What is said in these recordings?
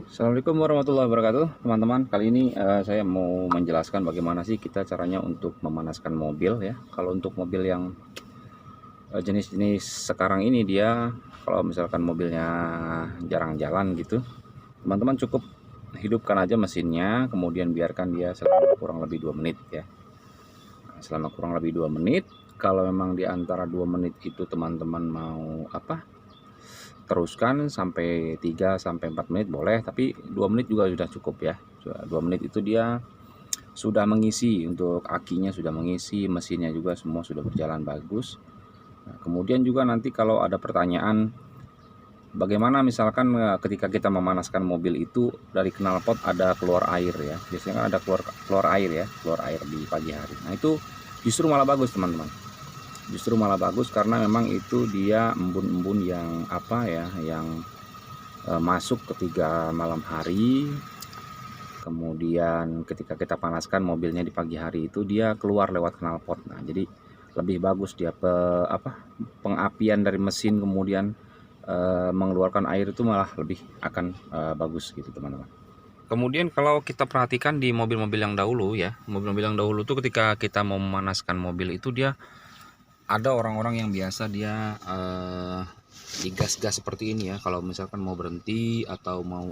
Assalamualaikum warahmatullahi wabarakatuh, teman-teman. Kali ini saya mau menjelaskan bagaimana sih kita caranya untuk memanaskan mobil ya. Kalau untuk mobil yang jenis-jenis sekarang ini, dia kalau misalkan mobilnya jarang jalan gitu, teman-teman cukup hidupkan aja mesinnya, kemudian biarkan dia selama kurang lebih 2 menit ya. Nah, selama kurang lebih 2 menit, kalau memang di antara 2 menit itu teman-teman mau teruskan sampai 3 sampai 4 menit boleh, tapi 2 menit juga sudah cukup ya. 2 menit itu dia sudah mengisi, untuk akinya sudah mengisi, mesinnya juga semua sudah berjalan bagus. Nah, kemudian juga nanti kalau ada pertanyaan bagaimana misalkan ketika kita memanaskan mobil itu dari knalpot ada keluar air ya. Biasanya kan ada keluar air ya, keluar air di pagi hari. Nah, itu justru malah bagus, teman-teman. Justru malah bagus karena memang itu dia embun-embun yang yang masuk ketika malam hari. Kemudian ketika kita panaskan mobilnya di pagi hari itu dia keluar lewat knalpot. Nah, jadi lebih bagus dia pengapian dari mesin, kemudian mengeluarkan air itu malah lebih akan bagus gitu, teman-teman. Kemudian kalau kita perhatikan di mobil-mobil yang dahulu ya, mobil-mobil yang dahulu tuh ketika kita mau memanaskan mobil itu dia ada orang-orang yang biasa dia digas-gas seperti ini ya. Kalau misalkan mau berhenti atau mau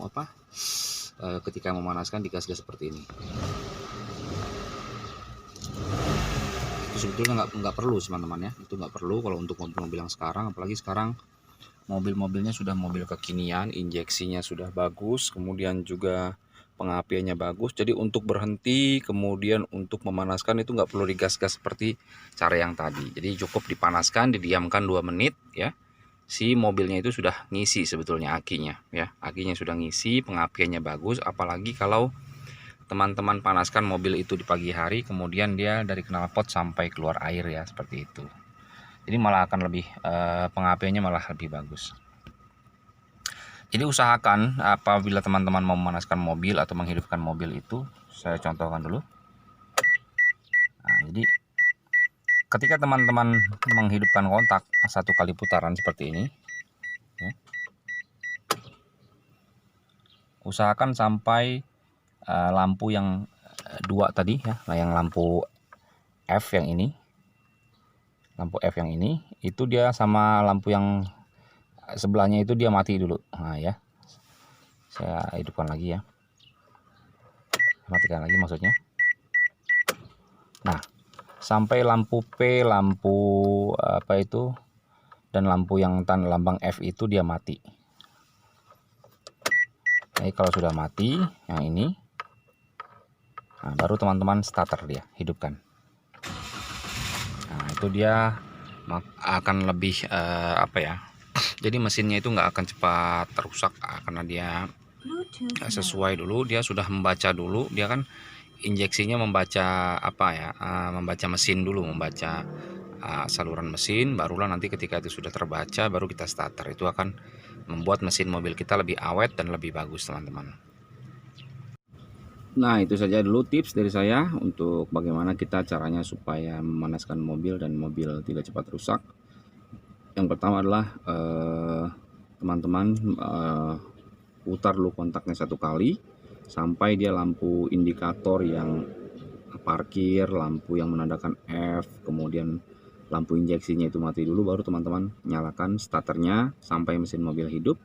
ketika memanaskan digas-gas seperti ini. Itu sebetulnya nggak perlu, teman-teman ya. Itu nggak perlu kalau untuk mobil-mobil yang sekarang, apalagi sekarang mobil-mobilnya sudah mobil kekinian, injeksinya sudah bagus, kemudian juga pengapiannya bagus. Jadi untuk berhenti kemudian untuk memanaskan itu nggak perlu digas-gas seperti cara yang tadi. Jadi cukup dipanaskan, didiamkan 2 menit ya. Si mobilnya itu sudah ngisi sebetulnya akinya ya. Akinya sudah ngisi, pengapiannya bagus, apalagi kalau teman-teman panaskan mobil itu di pagi hari, kemudian dia dari knalpot sampai keluar air ya, seperti itu. Jadi malah akan lebih pengapiannya malah lebih bagus. Jadi usahakan apabila teman-teman mau memanaskan mobil atau menghidupkan mobil itu, saya contohkan dulu. Nah, jadi ketika teman-teman menghidupkan kontak 1 kali putaran seperti ini ya, usahakan sampai lampu yang 2 tadi ya, nah yang lampu F yang ini, itu dia sama lampu yang sebelahnya itu dia mati dulu. Nah ya, saya hidupkan lagi ya, matikan lagi maksudnya. Nah, sampai lampu P, lampu dan lampu yang lambang F itu dia mati. Jadi kalau sudah mati yang ini, nah baru teman-teman starter dia, hidupkan. Nah itu dia akan lebih jadi mesinnya itu nggak akan cepat rusak karena dia sesuai dulu, dia sudah membaca dulu, dia kan injeksinya membaca membaca mesin dulu, membaca saluran mesin, barulah nanti ketika itu sudah terbaca baru kita starter. Itu akan membuat mesin mobil kita lebih awet dan lebih bagus, teman-teman. Nah, itu saja dulu tips dari saya untuk bagaimana kita caranya supaya memanaskan mobil dan mobil tidak cepat rusak. Yang pertama adalah teman-teman putar dulu kontaknya 1 kali sampai dia lampu indikator yang parkir, lampu yang menandakan F, kemudian lampu injeksinya itu mati dulu, baru teman-teman nyalakan starternya sampai mesin mobil hidup.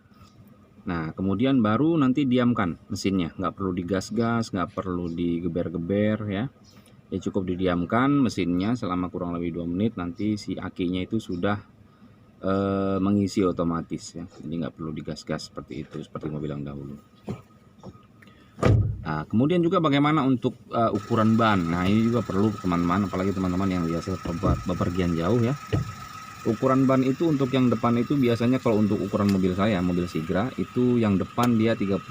Nah, kemudian baru nanti diamkan mesinnya, nggak perlu digas-gas, nggak perlu digeber-geber ya. Ya cukup didiamkan mesinnya selama kurang lebih 2 menit, nanti si akinya itu sudah mengisi otomatis ya. Jadi nggak perlu digas-gas seperti itu, seperti mobil yang dahulu. Nah, kemudian juga bagaimana untuk ukuran ban. Nah, ini juga perlu, teman-teman, apalagi teman-teman yang biasa bepergian jauh ya. Ukuran ban itu untuk yang depan itu biasanya, kalau untuk ukuran mobil saya, mobil Sigra, itu yang depan dia 32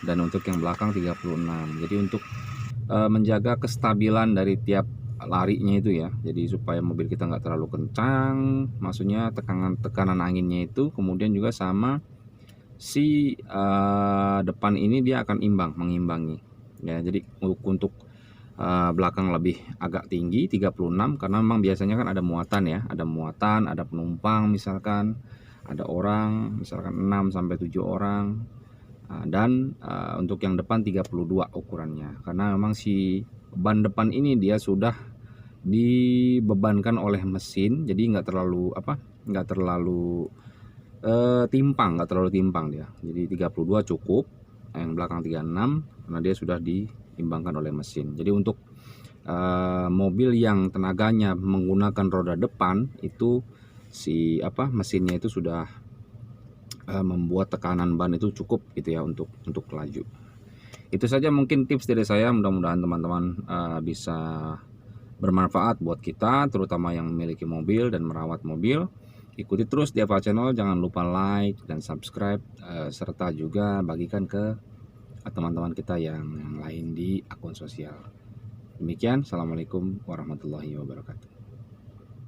dan untuk yang belakang 36. Jadi untuk menjaga kestabilan dari tiap larinya itu ya, jadi supaya mobil kita nggak terlalu kencang, maksudnya tekanan anginnya itu, kemudian juga sama si depan ini dia akan mengimbangi ya. Jadi untuk belakang lebih agak tinggi 36 karena memang biasanya kan ada muatan ya, ada penumpang, misalkan ada orang misalkan 6 sampai 7 orang. Dan untuk yang depan 32 ukurannya, karena memang si ban depan ini dia sudah dibebankan oleh mesin, jadi nggak terlalu timpang dia. Jadi 32 cukup, yang belakang 36 karena dia sudah diimbangkan oleh mesin. Jadi untuk mobil yang tenaganya menggunakan roda depan itu mesinnya itu sudah membuat tekanan ban itu cukup gitu ya untuk laju. Itu saja mungkin tips dari saya, mudah-mudahan teman-teman bisa bermanfaat buat kita, terutama yang memiliki mobil dan merawat mobil. Ikuti terus di Eva Channel, jangan lupa like dan subscribe, serta juga bagikan ke teman-teman kita yang lain di akun sosial. Demikian, assalamualaikum warahmatullahi wabarakatuh.